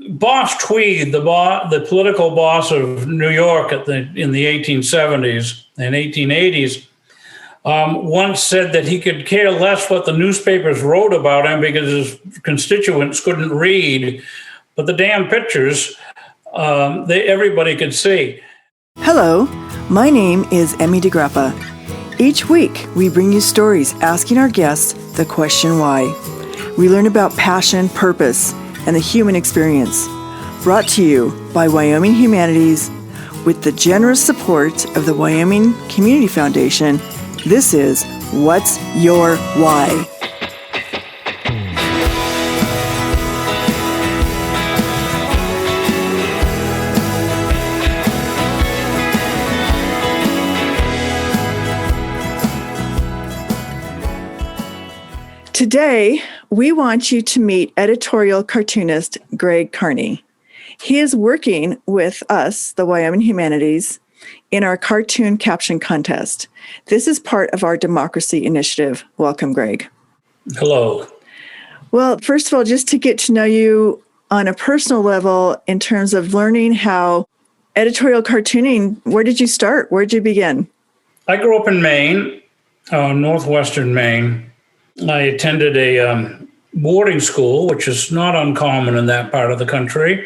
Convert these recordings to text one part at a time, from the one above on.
Boss Tweed, the political boss of New York in the 1870s and 1880s, once said that he could care less what the newspapers wrote about him because his constituents couldn't read, but the damn pictures, everybody could see. Hello, my name is Emmy DeGrappa. Each week, we bring you stories asking our guests the question why. We learn about passion, purpose, and the human experience. Brought to you by Wyoming Humanities with the generous support of the Wyoming Community Foundation. This is What's Your Why? Today, we want you to meet editorial cartoonist Greg Kearney. He is working with us, the Wyoming Humanities, in our cartoon caption contest. This is part of our democracy initiative. Welcome, Greg. Hello. Well, first of all, just to get to know you on a personal level in terms of learning how editorial cartooning, where did you start? Where did you begin? I grew up in Maine, northwestern Maine. I attended a boarding school, which is not uncommon in that part of the country,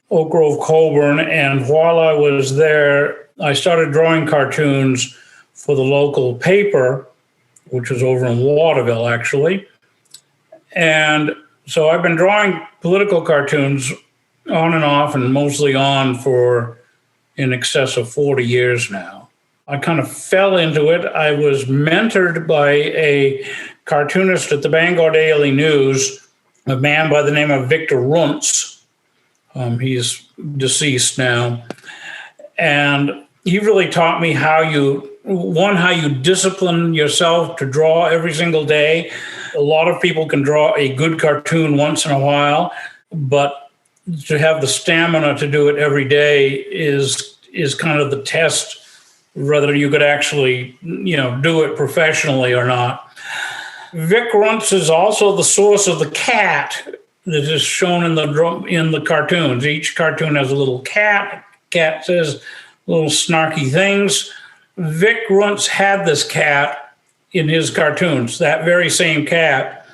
Oak Grove, Colburn. And while I was there, I started drawing cartoons for the local paper, which was over in Waterville, actually. And so I've been drawing political cartoons on and off and mostly on for in excess of 40 years now. I kind of fell into it. I was mentored by a cartoonist at the Bangor Daily News, a man by the name of Victor Runtz. He's deceased now. And he really taught me how you discipline yourself to draw every single day. A lot of people can draw a good cartoon once in a while, but to have the stamina to do it every day is kind of the test, whether you could actually, do it professionally or not. Vic Runtz is also the source of the cat that is shown in the cartoons. Each cartoon has a little cat. Cat says little snarky things. Vic Runtz had this cat in his cartoons, that very same cat.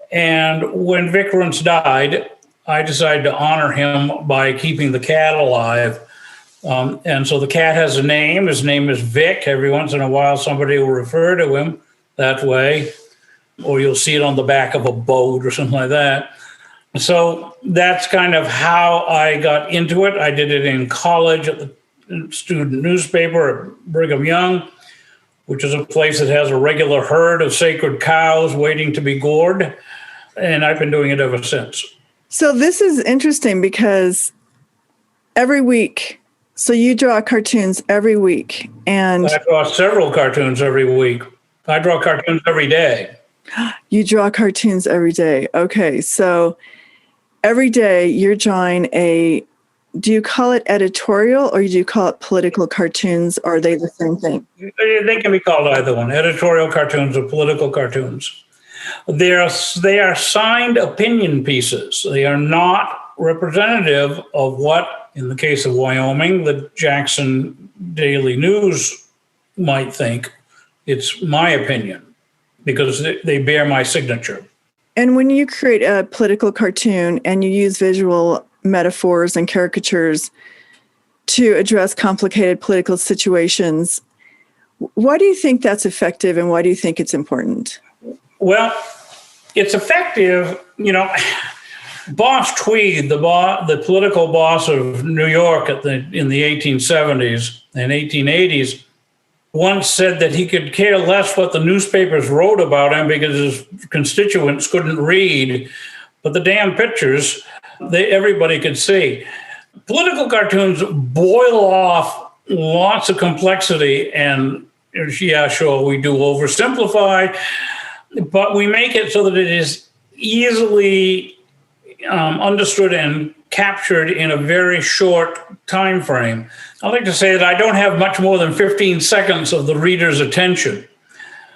And when Vic Runtz died, I decided to honor him by keeping the cat alive. And so the cat has a name. His name is Vic. Every once in a while, somebody will refer to him that way, or you'll see it on the back of a boat or something like that. So that's kind of how I got into it. I did it in college at the student newspaper at Brigham Young, which is a place that has a regular herd of sacred cows waiting to be gored. And I've been doing it ever since. So this is interesting because every week, so you draw cartoons every week. And I draw several cartoons every week. I draw cartoons every day. You draw cartoons every day. Okay, so every day you're drawing do you call it editorial or do you call it political cartoons? Or are they the same thing? They can be called either one, editorial cartoons or political cartoons. They are signed opinion pieces. They are not representative of what, in the case of Wyoming, the Jackson Daily News might think. It's my opinion, because they bear my signature. And when you create a political cartoon and you use visual metaphors and caricatures to address complicated political situations, why do you think that's effective and why do you think it's important? Well, it's effective. Boss Tweed, the political boss of New York in the 1870s and 1880s, once said that he could care less what the newspapers wrote about him because his constituents couldn't read, but the damn pictures, everybody could see. Political cartoons boil off lots of complexity, and yeah, sure, we do oversimplify, but we make it so that it is easily understood and captured in a very short time frame. I like to say that I don't have much more than 15 seconds of the reader's attention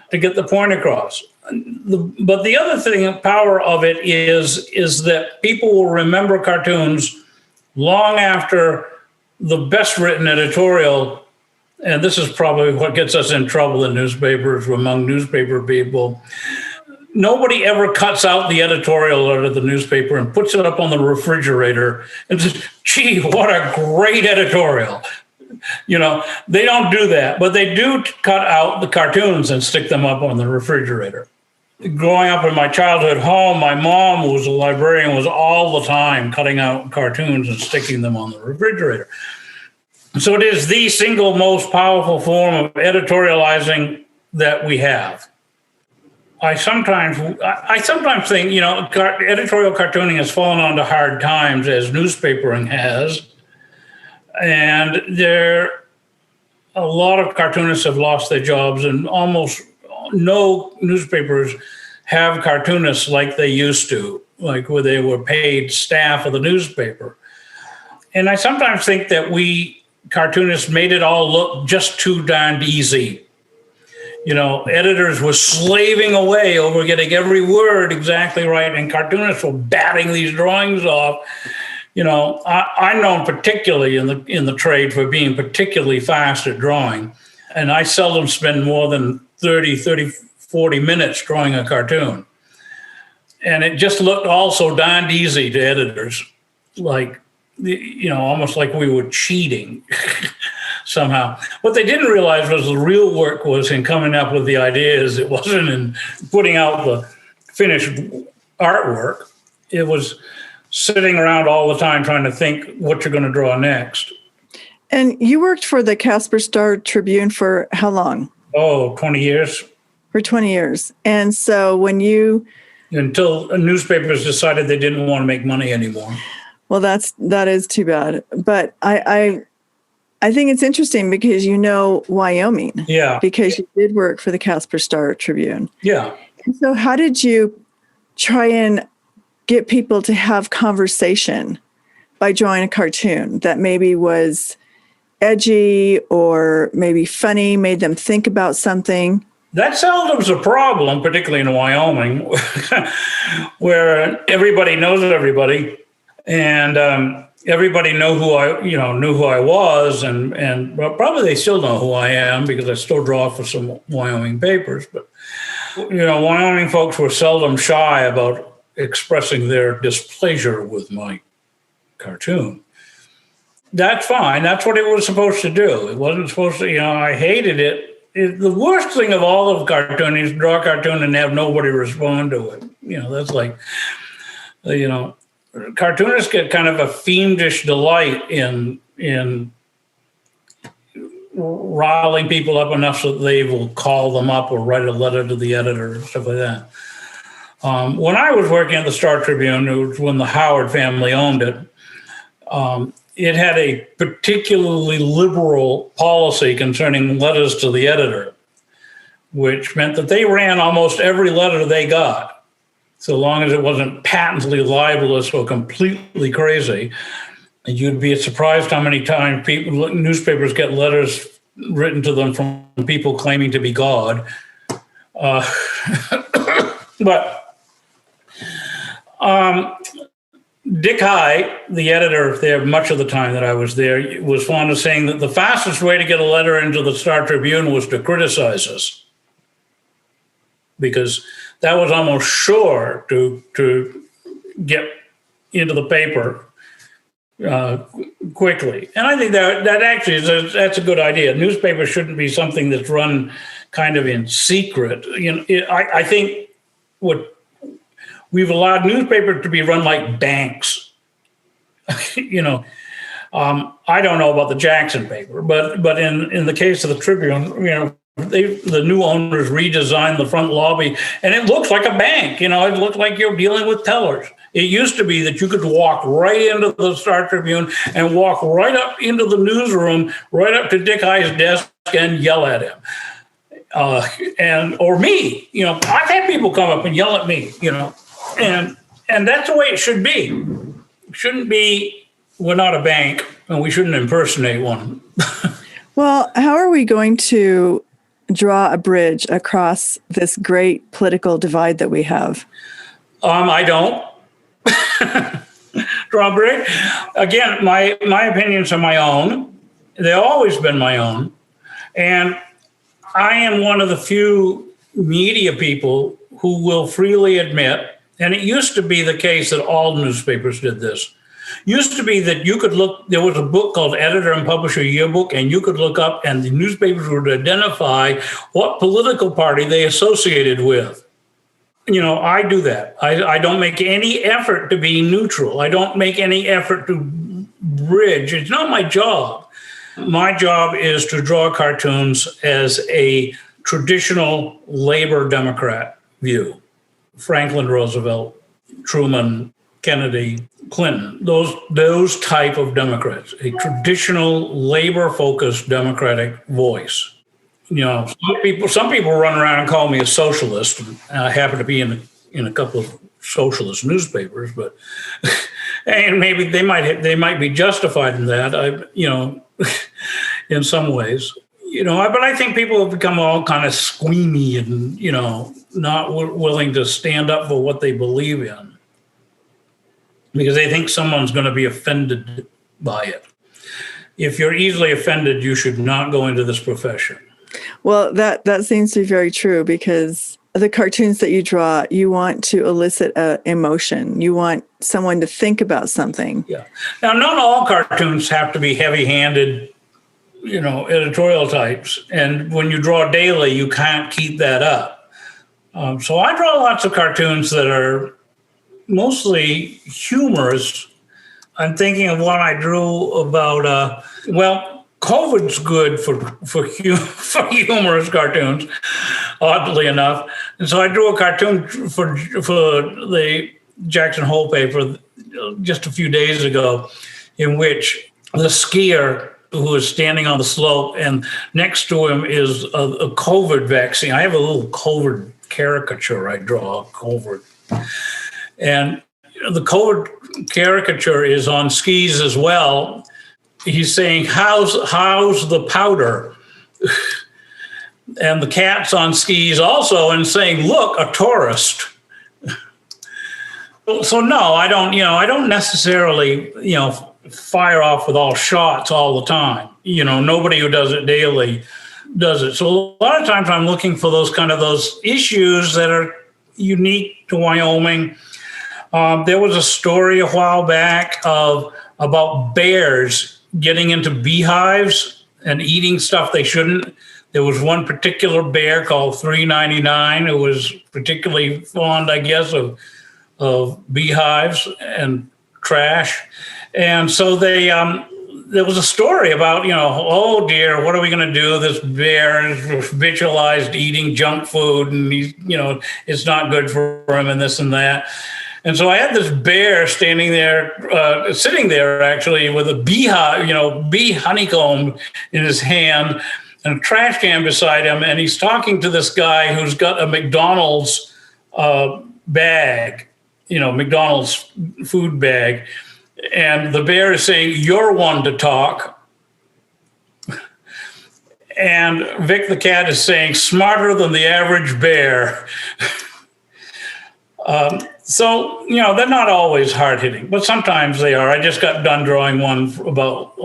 to get the point across. But the other thing, power of it is that people will remember cartoons long after the best written editorial. And this is probably what gets us in trouble in newspapers, among newspaper people. Nobody ever cuts out the editorial out of the newspaper and puts it up on the refrigerator and says, gee, what a great editorial. They don't do that, but they do cut out the cartoons and stick them up on the refrigerator. Growing up in my childhood home, my mom, who was a librarian, was all the time cutting out cartoons and sticking them on the refrigerator. So it is the single most powerful form of editorializing that we have. I sometimes think, editorial cartooning has fallen onto hard times as newspapering has. And a lot of cartoonists have lost their jobs, and almost no newspapers have cartoonists like they used to, like where they were paid staff of the newspaper. And I sometimes think that we cartoonists made it all look just too darned easy. Editors were slaving away over getting every word exactly right, and cartoonists were batting these drawings off. I'm known particularly in the trade for being particularly fast at drawing, and I seldom spend more than 40 minutes drawing a cartoon. And it just looked all so darned easy to editors, almost like we were cheating somehow. What they didn't realize was the real work was in coming up with the ideas. It wasn't in putting out the finished artwork. It was sitting around all the time trying to think what you're going to draw next. And you worked for the Casper Star Tribune for how long? 20 years. For 20 years. And so until newspapers decided they didn't want to make money anymore. Well, that is too bad. But I think it's interesting because Wyoming. Yeah. Because you did work for the Casper Star Tribune. Yeah. And so how did you try and get people to have conversation by drawing a cartoon that maybe was edgy or maybe funny, made them think about something? That seldom's a problem, particularly in Wyoming, where everybody knows everybody, and everybody knew who I was, and probably they still know who I am because I still draw for some Wyoming papers. But Wyoming folks were seldom shy about expressing their displeasure with my cartoon. That's fine. That's what it was supposed to do. It wasn't supposed to. I hated it. The worst thing of all of cartooning is draw a cartoon and have nobody respond to it. That's like, cartoonists get kind of a fiendish delight in riling people up enough so that they will call them up or write a letter to the editor and stuff like that. When I was working at the Star Tribune, it was when the Howard family owned it, it had a particularly liberal policy concerning letters to the editor, which meant that they ran almost every letter they got, so long as it wasn't patently libelous or completely crazy. And you'd be surprised how many times newspapers get letters written to them from people claiming to be God. Dick High, the editor there, much of the time that I was there, was fond of saying that the fastest way to get a letter into the Star Tribune was to criticize us, because that was almost sure to get into the paper quickly. And I think that actually that's a good idea. Newspapers shouldn't be something that's run kind of in secret. I think we've allowed newspapers to be run like banks. I don't know about the Jackson paper, but in the case of the Tribune, the new owners redesigned the front lobby, and it looks like a bank. It looks like you're dealing with tellers. It used to be that you could walk right into the Star Tribune and walk right up into the newsroom, right up to Dick High's desk and yell at him. Or me. I've had people come up and yell at me, and that's the way it should be. It shouldn't be, we're not a bank, and we shouldn't impersonate one. Well, how are we going to draw a bridge across this great political divide that we have? I don't draw a bridge. Again, my opinions are my own. They've always been my own. And I am one of the few media people who will freely admit, and it used to be the case that all newspapers did this. Used to be that you could look, there was a book called Editor and Publisher Yearbook, and you could look up and the newspapers would identify what political party they associated with. I do that. I don't make any effort to be neutral. I don't make any effort to bridge. It's not my job. My job is to draw cartoons as a traditional labor Democrat view. Franklin Roosevelt, Truman, Kennedy, Clinton, those type of Democrats, a traditional labor-focused Democratic voice. Some people run around and call me a socialist. I happen to be in a couple of socialist newspapers, but and maybe they might be justified in that. In some ways, but I think people have become all kind of squeamy and not willing to stand up for what they believe in because they think someone's going to be offended by it. If you're easily offended, you should not go into this profession. Well, that seems to be very true because the cartoons that you draw, you want to elicit emotion. You want someone to think about something. Yeah. Now, not all cartoons have to be heavy-handed, editorial types. And when you draw daily, you can't keep that up. So I draw lots of cartoons that are mostly humorous. I'm thinking of one I drew about, COVID's good for humorous cartoons, oddly enough. And so I drew a cartoon for the Jackson Hole paper just a few days ago in which the skier who is standing on the slope and next to him is a COVID vaccine. I have a little COVID caricature I draw, COVID. And the COVID caricature is on skis as well. He's saying, how's the powder? And the cat's on skis also and saying, look, a tourist. So no, I don't necessarily, fire off with all shots all the time. Nobody who does it daily does it. So a lot of times I'm looking for those issues that are unique to Wyoming. There was a story a while back about bears getting into beehives and eating stuff they shouldn't. There was one particular bear called 399 who was particularly fond, I guess, of beehives and trash. And so there was a story about, oh dear, what are we going to do? This bear is habitualized eating junk food and he's, it's not good for him and this and that. And so I had this bear standing there, sitting there actually with a beehive, bee honeycomb in his hand and a trash can beside him. And he's talking to this guy who's got a McDonald's bag, McDonald's food bag. And the bear is saying, you're one to talk. And Vic the cat is saying, smarter than the average bear. So, they're not always hard-hitting, but sometimes they are. I just got done drawing one about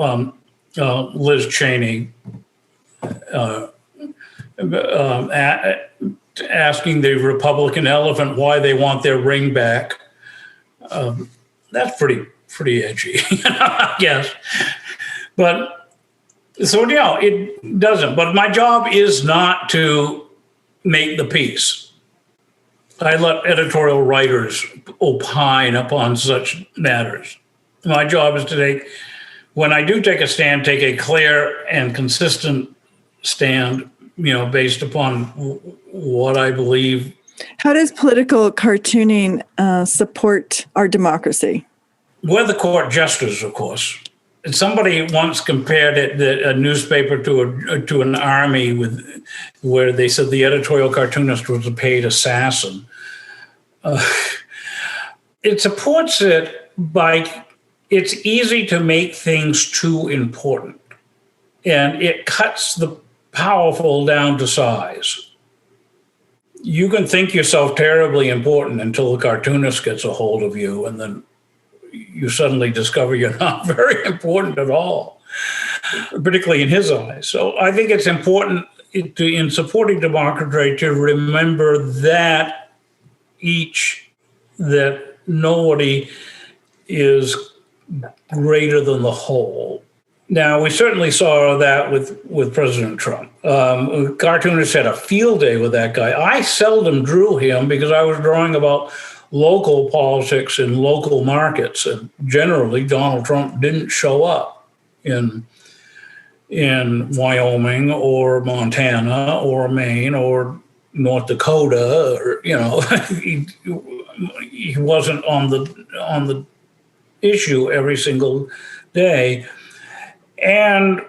Liz Cheney asking the Republican elephant why they want their ring back. That's pretty edgy, I guess. But so, it doesn't. But my job is not to make the piece. I let editorial writers opine upon such matters. My job is to when I do take a stand, take a clear and consistent stand, based upon what I believe. How does political cartooning support our democracy? We're the court jesters, of course. Somebody once compared a newspaper to an army where they said the editorial cartoonist was a paid assassin. It supports it by it's easy to make things too important, and it cuts the powerful down to size. You can think yourself terribly important until a cartoonist gets a hold of you, and then you suddenly discover you're not very important at all, particularly in his eyes. So I think it's important in supporting democracy to remember that nobody is greater than the whole. Now, we certainly saw that with President Trump. Cartoonists had a field day with that guy. I seldom drew him because I was drawing about local politics in local markets, and generally Donald Trump didn't show up in Wyoming or Montana or Maine or North Dakota, or he wasn't on the issue every single day. And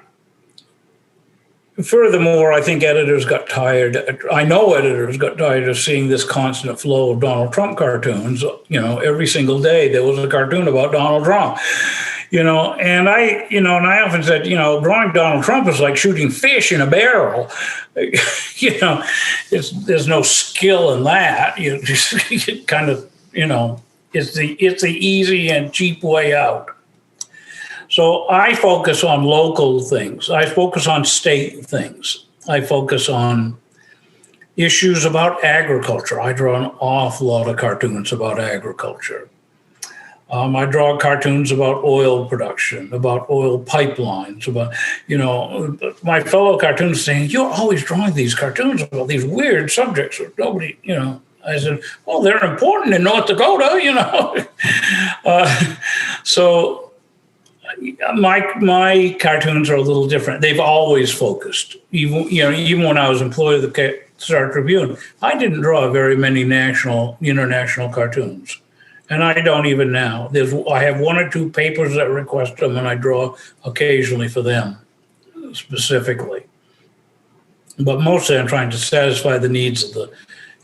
furthermore, I think editors got tired. I know editors got tired of seeing this constant flow of Donald Trump cartoons. Every single day there was a cartoon about Donald Trump. And I often said, drawing Donald Trump is like shooting fish in a barrel. There's no skill in that. You kind of, it's the easy and cheap way out. So I focus on local things. I focus on state things. I focus on issues about agriculture. I draw an awful lot of cartoons about agriculture. I draw cartoons about oil production, about oil pipelines, about, my fellow cartoonists saying, you're always drawing these cartoons about these weird subjects that nobody, I said, well, they're important in North Dakota, So my cartoons are a little different. They've always focused. Even when I was employed at the Star Tribune, I didn't draw very many international cartoons. And I don't even now. I have one or two papers that request them, and I draw occasionally for them specifically. But mostly I'm trying to satisfy the needs of the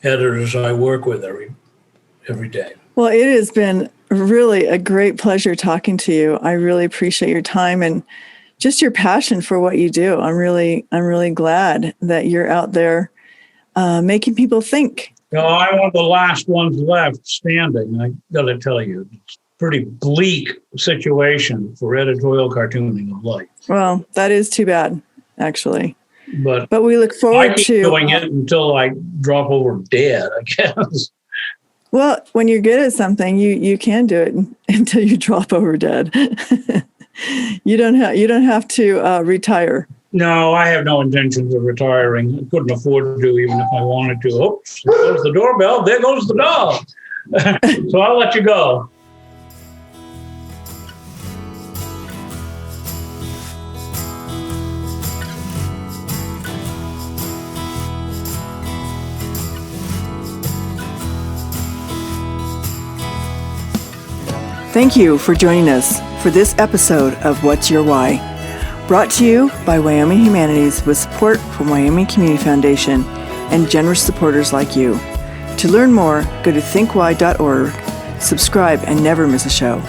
editors I work with every day. Well, it has been really a great pleasure talking to you. I really appreciate your time and just your passion for what you do. I'm really glad that you're out there making people think. I'm one of the last ones left standing. I got to tell you, it's a pretty bleak situation for editorial cartooning of life. Well, that is too bad, actually. But we look forward to doing it until I drop over dead, I guess. Well, when you're good at something, you can do it until you drop over dead. You don't have to retire. No, I have no intentions of retiring. I couldn't afford to, even if I wanted to. Oops, there goes the doorbell. There goes the dog. So I'll let you go. Thank you for joining us for this episode of What's Your Why? Brought to you by Wyoming Humanities with support from Wyoming Community Foundation and generous supporters like you. To learn more, go to thinkwhy.org, subscribe, and never miss a show.